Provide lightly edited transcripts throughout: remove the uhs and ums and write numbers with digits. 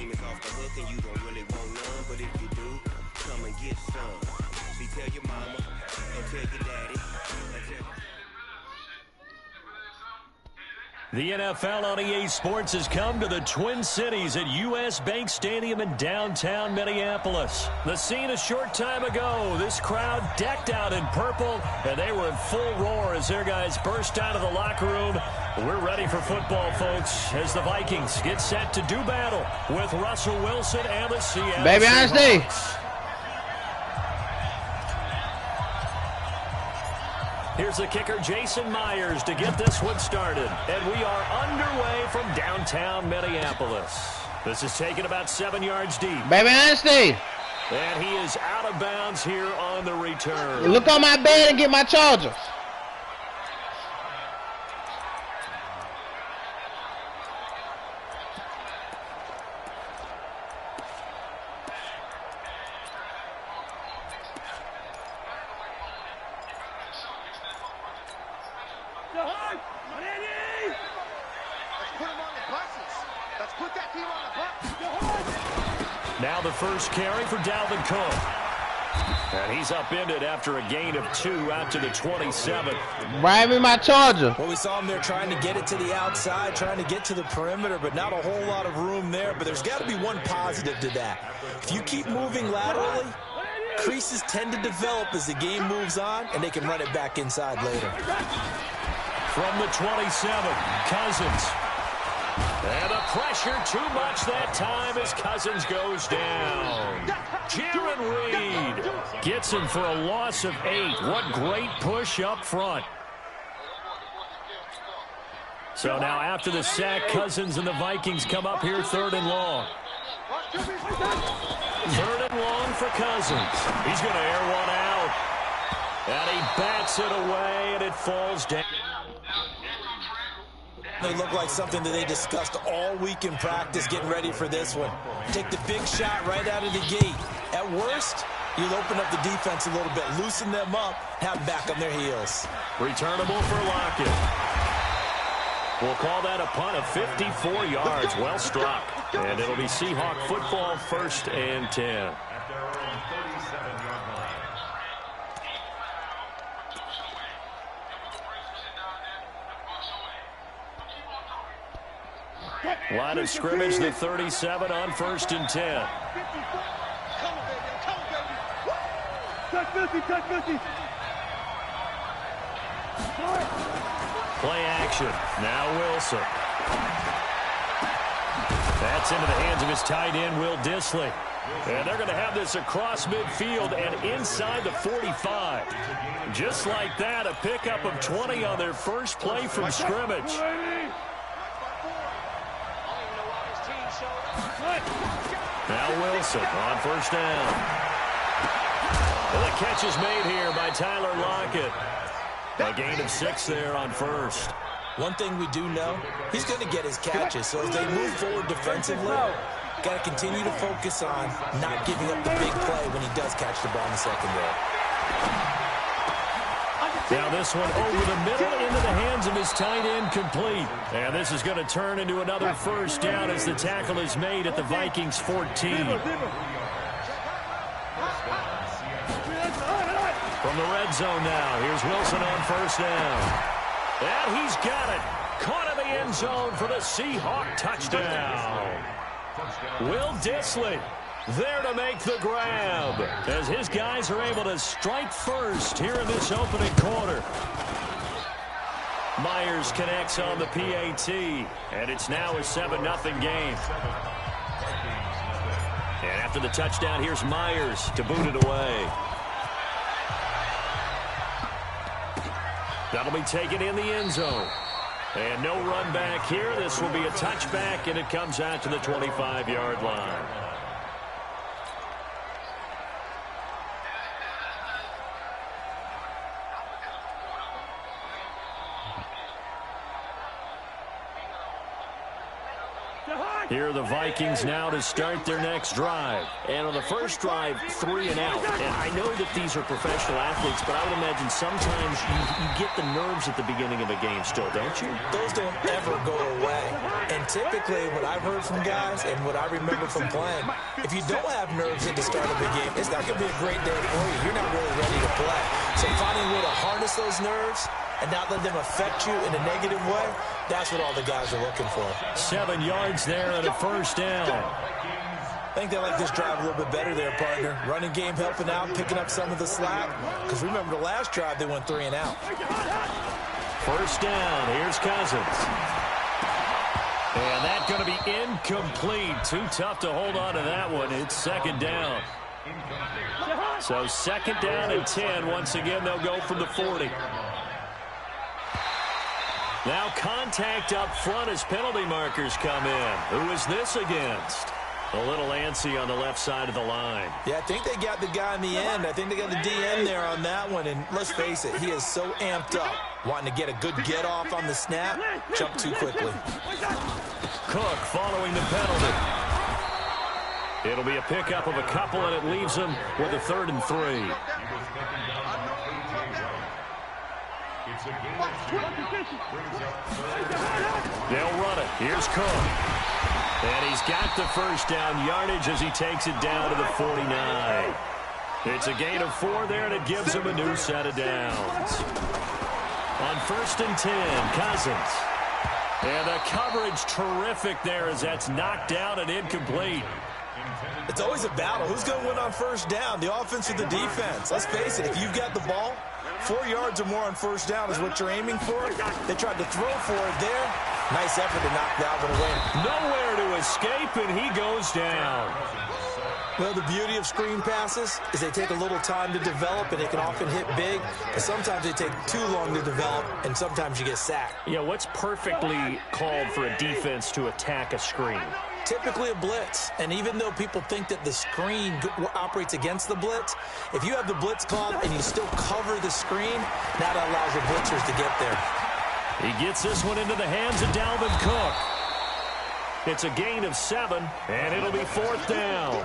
team is off the hook and you don't really want none, but if you do, come and get some. See, tell your mama and tell your daddy and tell... The NFL on EA Sports has come to the Twin Cities at U.S. Bank Stadium in downtown Minneapolis. The scene a short time ago, this crowd decked out in purple, and they were in full roar as their guys burst out of the locker room. We're ready for football, folks, as the Vikings get set to do battle with Russell Wilson and the Seattle Seahawks. Here's the kicker, Jason Myers, to get this one started. And we are underway from downtown Minneapolis. This is taken about 7 yards deep. Baby Honesty. And he is out of bounds here on the return. Look on my bed and get my charger. Now the first carry for Dalvin Cook. And he's upended after a gain of 2 out to the 27. Bring me my charger. Well, we saw him there trying to get it to the outside, trying to get to the perimeter, but not a whole lot of room there. But there's got to be one positive to that. If you keep moving laterally, creases tend to develop as the game moves on, and they can run it back inside later. From the 27, Cousins. And the pressure too much that time as Cousins goes down. Jaron Reed gets him for a loss of 8. What great push up front. So now after the sack, Cousins and the Vikings come up here 3rd and long. 3rd and long for Cousins. He's going to air one out. And he bats it away, and it falls down. They look like something that they discussed all week in practice getting ready for this one. Take the big shot right out of the gate. At worst, you'll open up the defense a little bit, loosen them up, have them back on their heels. Returnable for Lockett. We'll call that a punt of 54 yards. Well struck. And it'll be Seahawk football, 1st and 10. Line of scrimmage, the 37 on 1st and 10. Play action. Now Wilson. That's into the hands of his tight end, Will Dissly. And they're going to have this across midfield and inside the 45. Just like that, a pickup of 20 on their first play from scrimmage. Now Wilson on 1st down. And the catch is made here by Tyler Lockett. A gain of 6 there on 1st. One thing we do know, he's going to get his catches. So as they move forward defensively, got to continue to focus on not giving up the big play when he does catch the ball in the secondary. Now this one over the middle into the hands of his tight end, complete. And this is going to turn into another 1st down as the tackle is made at the Vikings 14. From the red zone now, here's Wilson on 1st down. And he's got it. Caught in the end zone for the Seahawk touchdown. Will Dissly there to make the grab as his guys are able to strike first here in this opening quarter. Myers connects on the PAT, and it's now a 7-0 game. And after the touchdown, here's Myers to boot it away. That'll be taken in the end zone. And no run back here. This will be a touchback, and it comes out to the 25-yard line. Here are the Vikings now to start their next drive. And on the first drive, 3 and out. And I know that these are professional athletes, but I would imagine sometimes you get the nerves at the beginning of a game still, don't you? Those don't ever go away. And typically, what I've heard from guys and what I remember from playing, if you don't have nerves at the start of the game, it's not going to be a great day for you. You're not really ready to play. So finding a way to harness those nerves and not let them affect you in a negative way, that's what all the guys are looking for. 7 yards there and a first down. I think they like this drive a little bit better there, partner. Running game helping out, picking up some of the slack. Because remember the last drive, they went 3 and out. First down. Here's Cousins. And that's going to be incomplete. Too tough to hold on to that one. It's second down. So second down and 10. Once again, they'll go from the 40. Now contact up front as penalty markers come in. Who is this against? A little antsy on the left side of the line. Yeah, I think they got the guy in the end. I think they got the DN there on that one. And let's face it, he is so amped up, wanting to get a good get off on the snap, jump too quickly. Cook following the penalty. It'll be a pickup of a couple, and it leaves them with a 3rd and 3. They'll run it. Here's Cook. And he's got the first down yardage as he takes it down to the 49. It's a gain of 4 there, and it gives him a new set of downs. On 1st and 10, Cousins. And the coverage terrific there as that's knocked down and incomplete. It's always a battle. Who's going to win on first down, the offense or the defense? Let's face it, if you've got the ball, 4 yards or more on first down is what you're aiming for. They tried to throw for it there. Nice effort to knock that one away. Nowhere to escape, and he goes down. Well, the beauty of screen passes is they take a little time to develop, and they can often hit big. But sometimes they take too long to develop, and sometimes you get sacked. Yeah, what's perfectly called for a defense to attack a screen? Typically a blitz, and even though people think that the screen operates against the blitz, if you have the blitz called and you still cover the screen, that allows your blitzers to get there. He gets this one into the hands of Dalvin Cook. It's a gain of 7, and it'll be 4th down.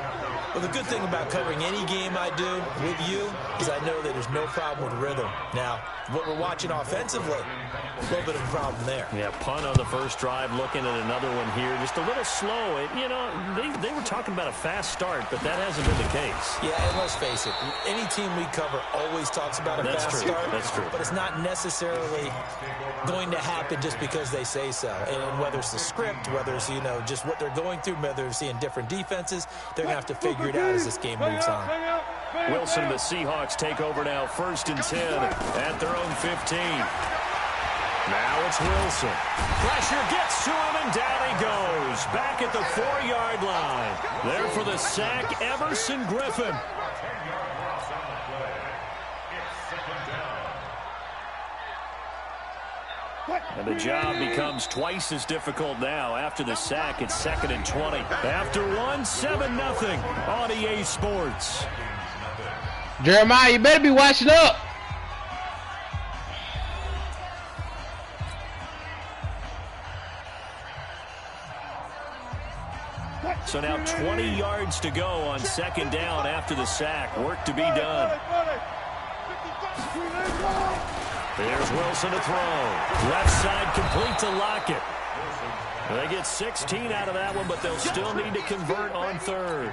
Well, the good thing about covering any game I do with you is I know that there's no problem with rhythm. Now, what we're watching offensively, a little bit of a problem there. Yeah, punt on the first drive, looking at another one here. Just a little slow. You know, they were talking about a fast start, but that hasn't been the case. Yeah, and let's face it, any team we cover always talks about a fast start. That's true. But it's not necessarily going to happen just because they say so. And whether it's the script, whether it's, you know, just what they're going through, whether they're seeing different defenses, they're going to have to figure it out as this game moves on. Wilson and the Seahawks take over now, 1st and 10 at their own 15. Now it's Wilson. Pressure gets to him, and down he goes. Back at the 4-yard line. There for the sack, Everson Griffin. And the job becomes twice as difficult now. After the sack, it's 2nd and 20. After one, 7-0 on EA Sports. Jeremiah, you better be watching up. So now 20 yards to go on 2nd down after the sack. Work to be done. There's Wilson to throw. Left side complete to Lockett. They get 16 out of that one, but they'll still need to convert on 3rd.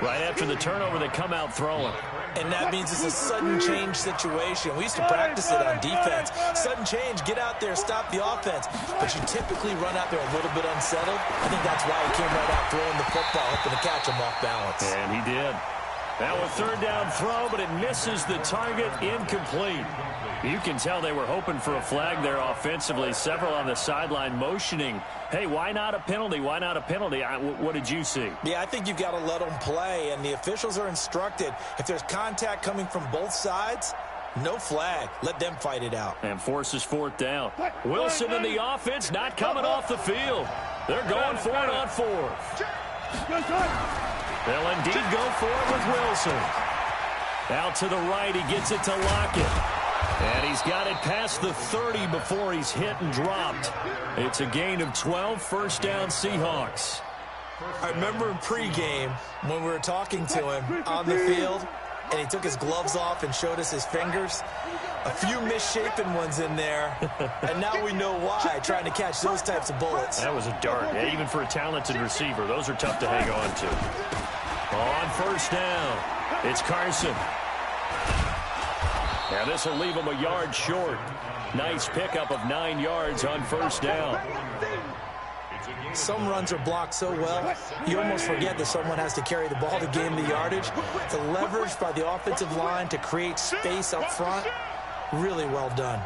Right after the turnover, they come out throwing. And that means it's a sudden change situation. We used to practice it on defense. Sudden change, get out there, stop the offense. But you typically run out there a little bit unsettled. I think that's why he came right out throwing the football, hoping to catch him off balance. And he did. Now a 3rd down throw, but it misses the target, incomplete. You can tell they were hoping for a flag there offensively. Several on the sideline motioning, hey, why not a penalty? Why not a penalty? What did you see? Yeah, I think you've got to let them play, and the officials are instructed. If there's contact coming from both sides, no flag. Let them fight it out. And forces 4th down. Wilson and the offense not coming off the field. They're going for it on 4th. They'll indeed go for it with Wilson. Out to the right, he gets it to Lockett. And he's got it past the 30 before he's hit and dropped. It's a gain of 12, 1st down Seahawks. I remember in pregame when we were talking to him on the field, and he took his gloves off and showed us his fingers. A few misshapen ones in there, and now we know why, trying to catch those types of bullets. That was a dart. Yeah, even for a talented receiver, those are tough to hang on to. On first down, it's Carson. Now this will leave him a yard short. Nice pickup of 9 yards on first down. Some runs are blocked so well, you almost forget that someone has to carry the ball to gain the yardage. The leverage by the offensive line to create space up front, really well done.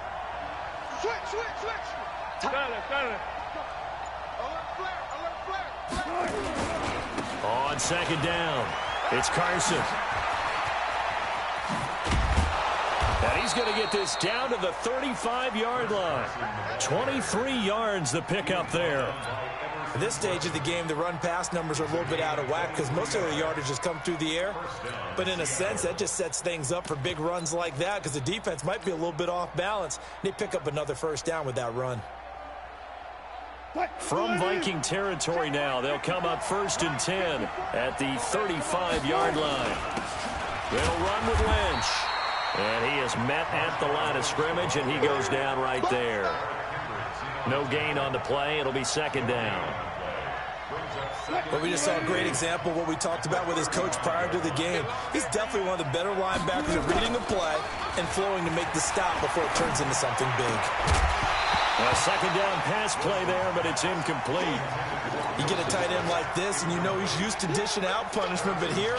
On second down, it's Carson. And he's going to get this down to the 35-yard line. 23 yards the pickup there. At this stage of the game, the run-pass numbers are a little bit out of whack because most of the yardage has come through the air. But in a sense, that just sets things up for big runs like that because the defense might be a little bit off balance. They pick up another first down with that run. From Viking territory now, they'll come up 1st and 10 at the 35-yard line. They'll run with Lynch. And he is met at the line of scrimmage, and he goes down right there. No gain on the play. It'll be second down. But we just saw a great example of what we talked about with his coach prior to the game. He's definitely one of the better linebackers at reading the play and flowing to make the stop before it turns into something big. A second down pass play there, but it's incomplete. You get a tight end like this, and you know he's used to dishing out punishment, but here,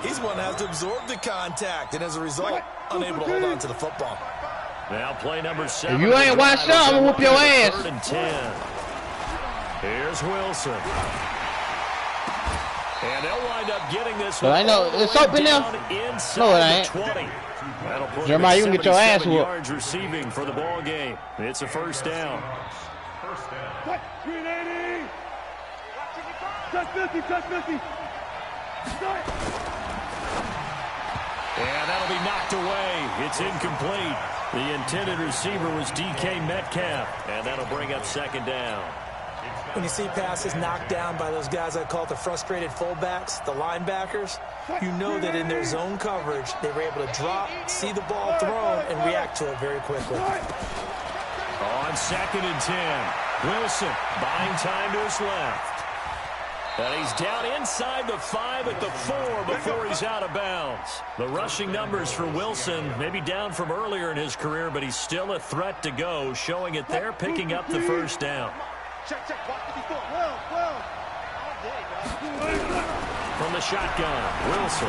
he's one that has to absorb the contact, and as a result, unable to hold on to the football. Now play number 7. If you ain't watched out, I'm gonna whoop your ass. 3rd and 10. Here's Wilson. And they'll wind up getting this one. I know it's open now. No, it ain't. 20. That'll put Jeremiah, you can get your ass whooped. yards receiving for the ball game. It's a first down. And that'll be knocked away. It's incomplete. The intended receiver was DK Metcalf, and that'll bring up second down. When you see passes knocked down by those guys I call the frustrated fullbacks, the linebackers, you know that in their zone coverage, they were able to drop, see the ball thrown, and react to it very quickly. On 2nd and 10, Wilson buying time to his left. And he's down inside the 5 at the 4 before he's out of bounds. The rushing numbers for Wilson maybe down from earlier in his career, but he's still a threat to go, showing it there, picking up the first down. From the shotgun, Wilson.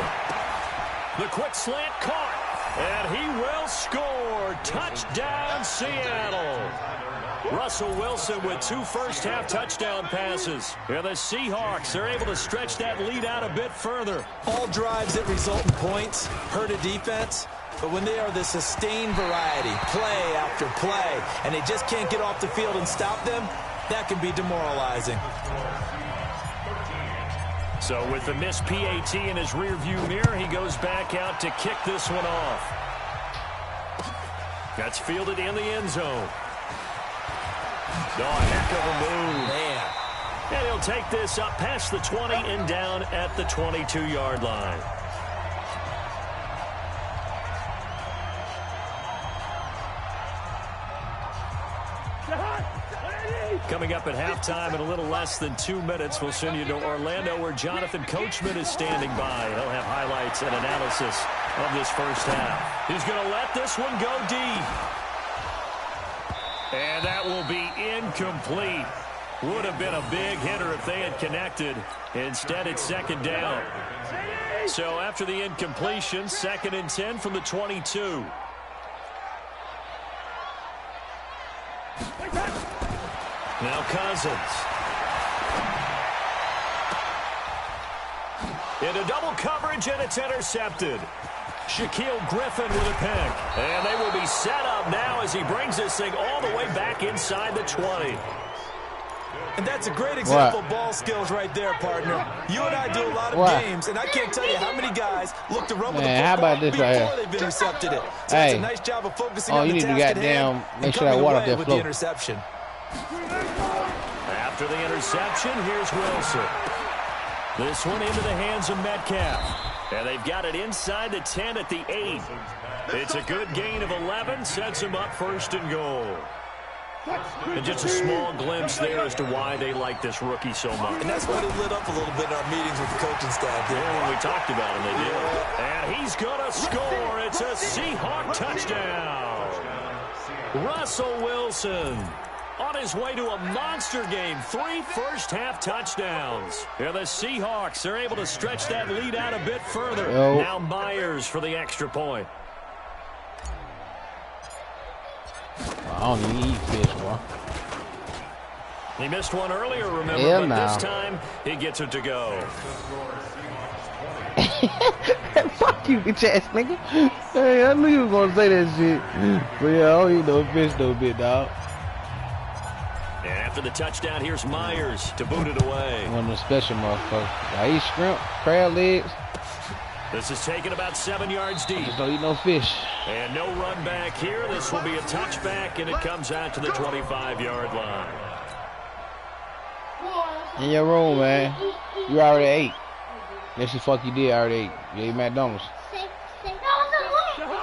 The quick slant caught, and he will score. Touchdown, Seattle. Russell Wilson with 2 first-half touchdown passes. And the Seahawks are able to stretch that lead out a bit further. All drives that result in points hurt a defense, but when they are the sustained variety, play after play, and they just can't get off the field and stop them, that can be demoralizing. So with the missed PAT in his rearview mirror, he goes back out to kick this one off. That's fielded in the end zone. Oh, a heck of a move. Man. And he'll take this up past the 20 and down at the 22-yard line. Coming up at halftime in a little less than 2 minutes, we'll send you to Orlando where Jonathan Coachman is standing by. He'll have highlights and analysis of this first half. He's going to let this one go deep. And that will be incomplete. Would have been a big hitter if they had connected. Instead, it's second down. So after the incompletion, 2nd and 10 from the 22. Now Cousins. Into double coverage, and it's intercepted. Shaquille Griffin with a pick. And they will be set up now as he brings this thing all the way back inside the 20. And that's a great example of ball skills right there, partner. You and I do a lot of games, and I can't tell you how many guys look to run with the football before they've intercepted it. So it's a nice job of focusing on the task at hand and coming away with the interception. After the interception, here's Wilson. This one into the hands of Metcalf. And they've got it inside the 10 at the 8. It's a good gain of 11, sets them up 1st and goal. And just a small glimpse there as to why they like this rookie so much. And that's why they lit up a little bit in our meetings with the coaching staff. Yeah, when we talked about him, they did. And he's going to score. It's a Seahawk touchdown. Russell Wilson on his way to a monster game. 3 first-half touchdowns. And the Seahawks are able to stretch that lead out a bit further. Now Myers for the extra point. I don't even eat fish, bro. He missed one earlier, remember, but this time he gets it to go. Fuck you, bitch ass nigga. Hey, I knew you were gonna say that shit. But yeah, I don't eat no fish though, big dog. And after the touchdown, here's Myers to boot it away. One of the special motherfuckers. I eat shrimp, crab legs. This is taken about 7 yards deep. Just don't eat no fish. And no run back here. This will be a touchback, and it comes out to the 25-yard line. In your room, man. You already ate. Yes, the fuck you did already ate. You ate McDonald's.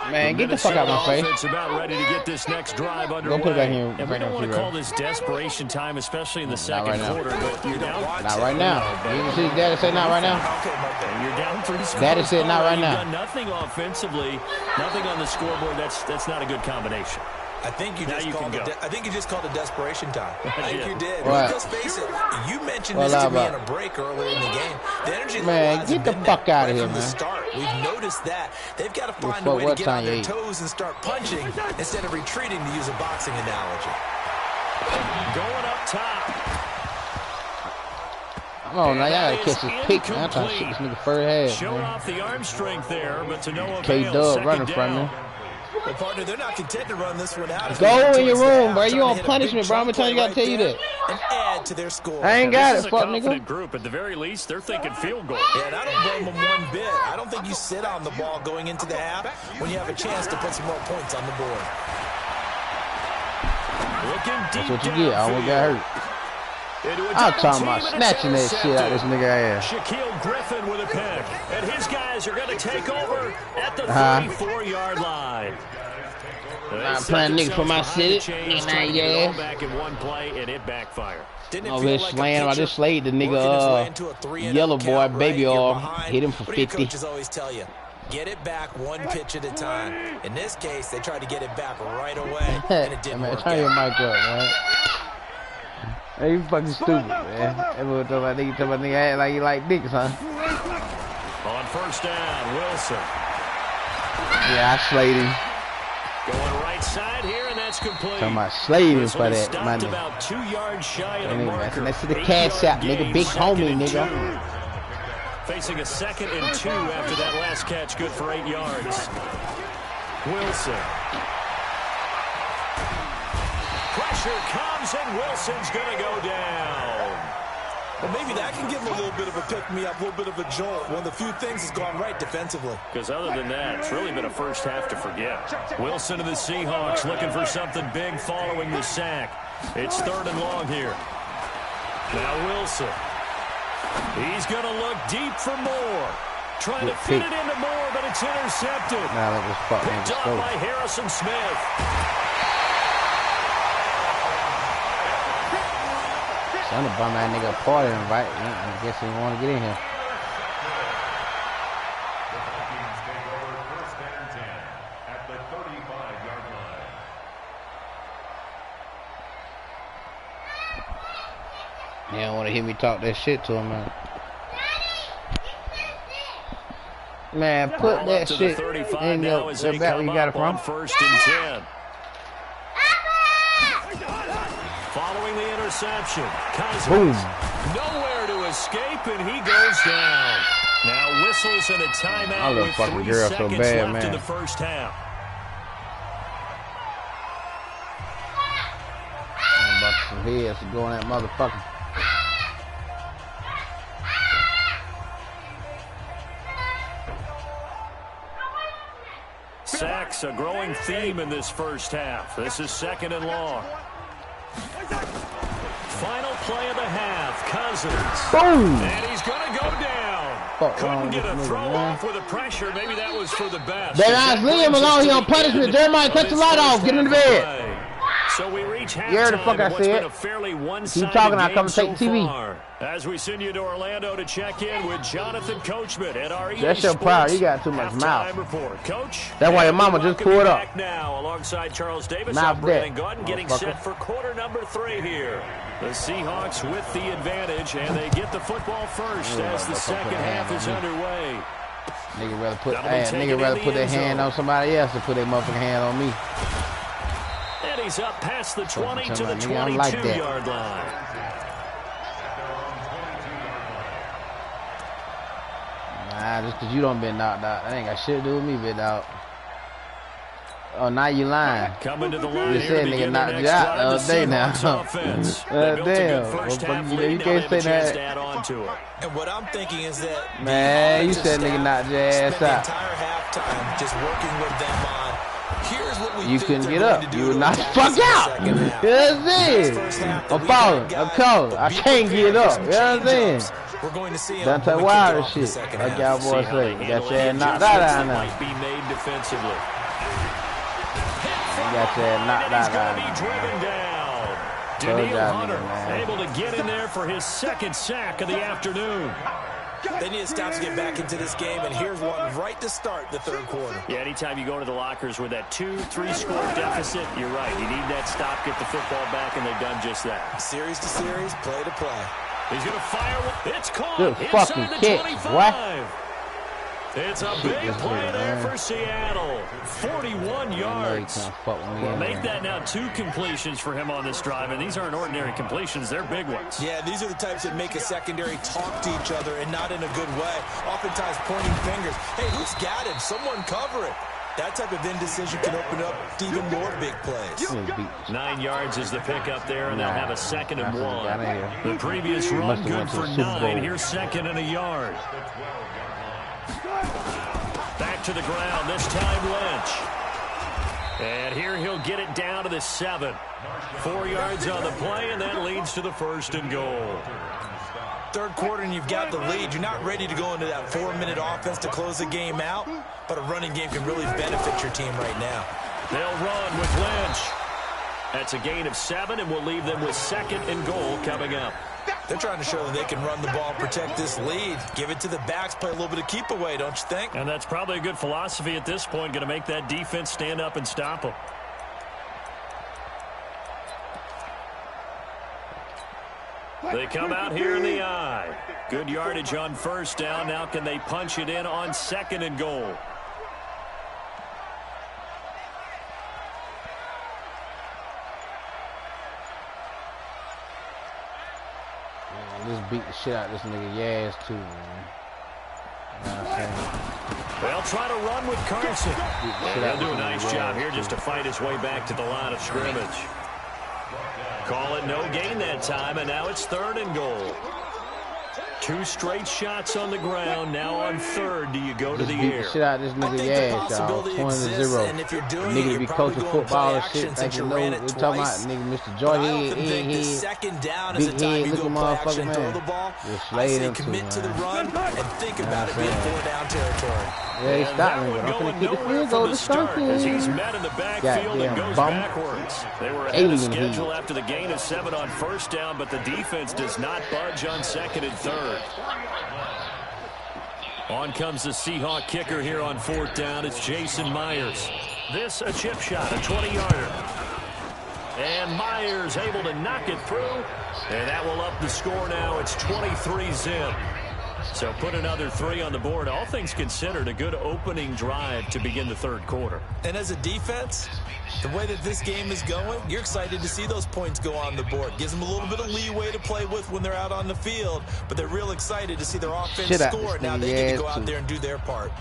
Man, get the fuck out of my face. It's about ready to get this next drive underway. Go put it back here. And we don't want to call this desperation time, especially in the second quarter, but you're down. Not right now. You can see Daddy say not right now. And you're down 3 scores. Daddy said not right now. You've done nothing offensively, nothing on the scoreboard. That's not a good combination. I think you just called a desperation time. I think you did. Right. Because face it, you mentioned this to me in a break earlier in the game. The energy man, get the fuck out of here, man. Start. We've noticed that. They've got to find a way to get on their toes and start punching instead of retreating, to use a boxing analogy. Going up top. Come on, now y'all gotta catch this pick, man. I'm trying to shoot this nigga first half. Showing off the arm strength there, but to no avail. K-Dub running from me. Well, partner, they're not content to run this one out. Go in your room, bro. You on punishment, bro. How many times you gotta tell you that? And add to their score. I ain't got it, fuck nigga. Group. At the very least, they're thinking field goal. Yeah, and I don't blame them one bit. I don't think you sit on the ball going into the half when you have a chance to put some more points on the board. Looking deep. That's what you get. I almost got hurt. I'm talking about snatching that shit out of this nigga ass. Shaquille Griffin with a pick. And his guys are going to take over at the 34-yard line. I'm playing nigga for my city. Yeah. Back in one play, and it backfired. Oh, this slam. I just slayed the nigga, yellow boy, baby all. Hit him for 50. Coaches always tell you, get it back one pitch at a time. In this case, they tried to get it back right away, and it didn't work turn your mic up, man. Hey, you fucking stupid, man. Everyone talking about nigga act like you like dicks, huh? On first down, Wilson. Yeah, I slayed him. Going right side here, and that's complete. Talking about slayed him for that, man. About 2 yards shy of the marker. That's the cash out, nigga. Bighomie, nigga. Facing a 2nd and 2 after that last catch, good for 8 yards. Wilson. Pressure comes, and Wilson's going to go down. Well, maybe that can give him a little bit of a pick-me-up, a little bit of a jolt. One of the few things that's gone right defensively. Because other than that, it's really been a first half to forget. Wilson to the Seahawks looking for something big following the sack. It's 3rd and long here. Now Wilson. He's going to look deep for Moore. Trying to fit it into Moore, but it's intercepted. Picked off by Harrison Smith. I'm gonna bum that nigga a party invite. I guess he want to get in here. He don't want to hear me talk that shit to him, man. Man, put that shit in your back where you got it from. 1st and 10. Following the interception, Cousins nowhere to escape, and he goes down. Now whistles and a timeout with 3 seconds left in the first half. I'm about some heads to go on that motherfucker. Sacks, a growing theme in this first half. This is 2nd and long. Final play of the half, Cousins. Boom! And he's going to go down. fuck wrong Couldn't with get this a nigga, throw man? off with the pressure. Maybe that was for the best. They guys, leave him alone. He on punishment. Jeremiah, cut the light off. Get in the bed. So we reach halftime. You heard the fuck I What's said. been a fairly one-sided Keep talking. I game come so take TV. far. As we send you to Orlando to check in with Jonathan Coachman at our EA That's your Sports power. You got too much mouth. Report. Coach, that's why your mama just pulled up. Back now, alongside Charles Davis, Mouth I'm Brandon Gordon, getting set for quarter number 3 here. The Seahawks with the advantage, and they get the football first as the second half is underway. Nigga rather put their hand on somebody else than put their motherfucking hand on me. And he's up past the 20 to the 22-yard line. Nah, just because you don't been knocked out. That ain't got shit to do with me, bit out. Oh, now you lying. Coming to the line. You said nigga knocked you out the other day now. Damn. You can't say that. And what I'm thinking is that man, you said nigga knocked your ass out. The entire halftime just working with them on. Here's what we you couldn't get up. You would not fuck out. You know what I'm saying? I'm falling. I'm cold. I can't get up. You know what I'm saying? We're going to see Dante Wilder shit. Like y'all boys say. You got your ass knocked out now. Might be made defensively. You got your ass knocked out now. Driven down. Daniil Hunter able to get in there for his second sack of the afternoon. They need a stop to get back into this game, and here's one right to start the third quarter. Yeah, anytime you go to the lockers with that 2-3 score deficit, you're right. You need that stop, get the football back, and they've done just that. Series to series, play to play. He's going to fire one. It's caught. Good fucking kick. 25. What? It's a big play there for Seattle. 41 yards. Well, make that now 2 completions for him on this drive, and these aren't ordinary completions. They're big ones. Yeah, these are the types that make a secondary talk to each other, and not in a good way. Oftentimes pointing fingers. Hey, who's got him? Someone cover it. That type of indecision can open up even more big plays. 9 yards is the pickup there, and they'll have a 2nd and 1. The previous run good for 9. Here's 2nd and a yard. Back to the ground, this time Lynch. And here he'll get it down to the 7. 4 yards on the play, and that leads to the 1st and goal. Third quarter, and you've got the lead. You're not ready to go into that 4-minute offense to close the game out, but a running game can really benefit your team right now. They'll run with Lynch. That's a gain of 7, and we'll leave them with 2nd and goal coming up. They're trying to show that they can run the ball, protect this lead, give it to the backs, play a little bit of keep away, don't you think? And that's probably a good philosophy at this point, going to make that defense stand up and stop them. They come out here in the eye. Good yardage on 1st down. Now can they punch it in on 2nd and goal? Just beat the shit out of this nigga Yaz too, man. You know what I'm saying? They'll try to run with Carson. They'll do a nice job here just to fight his way back to the line of scrimmage. Call it no gain that time, and now it's 3rd and goal. 2 straight shots on the ground. Now on 3rd, do you go to the air? Shit out this nigga Yaz, y'all. 20-0. And if you're doing nigga it, be coaching football and shit. Think you know what we're talking about? Nigga, Mr. Joyhead, second down is the time you go play action and throw the ball. I say commit to the run and think about it being 4-down territory. Yeah, he stopped me, but I'm going to kick the field goal to something. As he's met in the backfield and goes backwards. They were ahead of schedule after the gain of 7 on 1st down, but the defense does not budge on 2nd and 3rd. On comes the Seahawk kicker here on 4th down. It's Jason Myers. This a chip shot, a 20-yarder. And Myers able to knock it through. And that will up the score now. It's 23-zip. So put another 3 on the board. All things considered, a good opening drive to begin the 3rd quarter. And as a defense, the way that this game is going, you're excited to see those points go on the board. Gives them a little bit of leeway to play with when they're out on the field, but they're real excited to see their offense score. Now they get to go out there and do their part.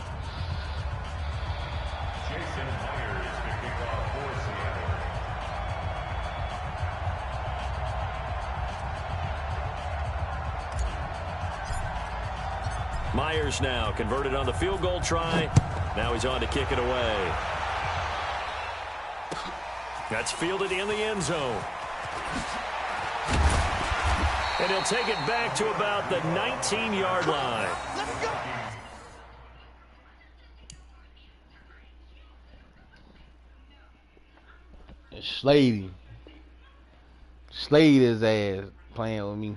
Myers now converted on the field goal try. Now he's on to kick it away. That's fielded in the end zone. And he'll take it back to about the 19-yard line. Let's go. Slade his ass playing with me.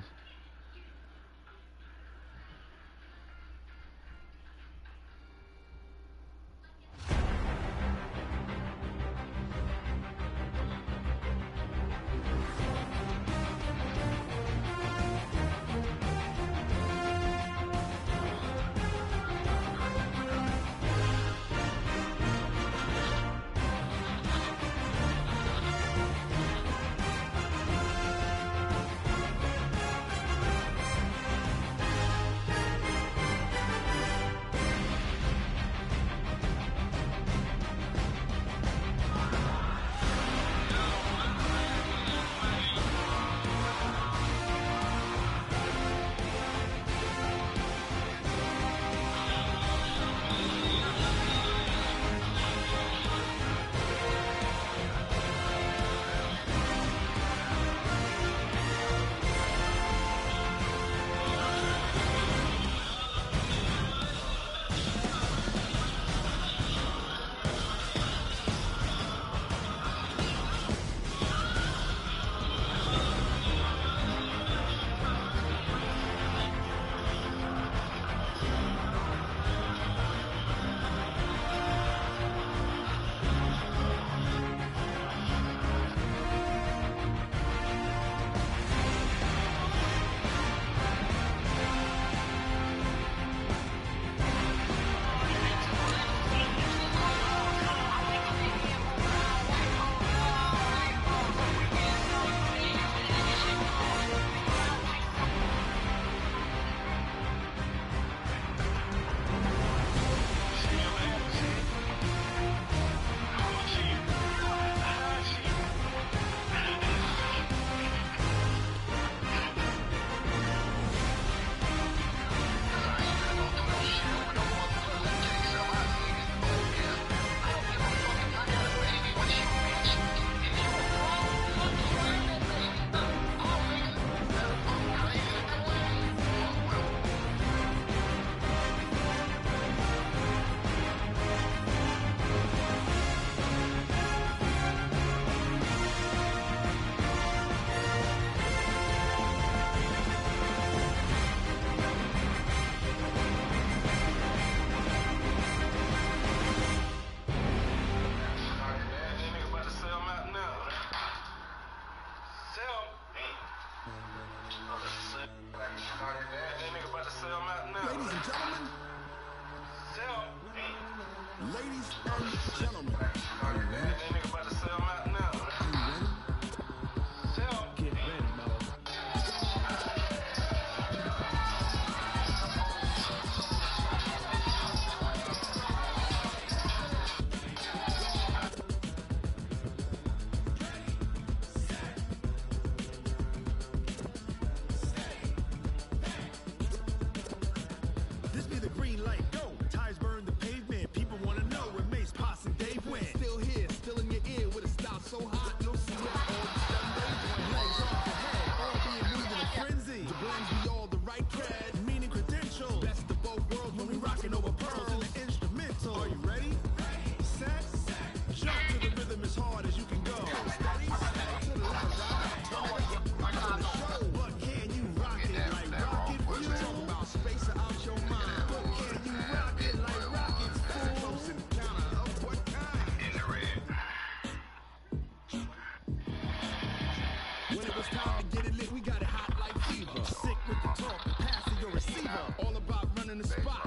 Sick with the talk, passing your receiver. All about running the spot.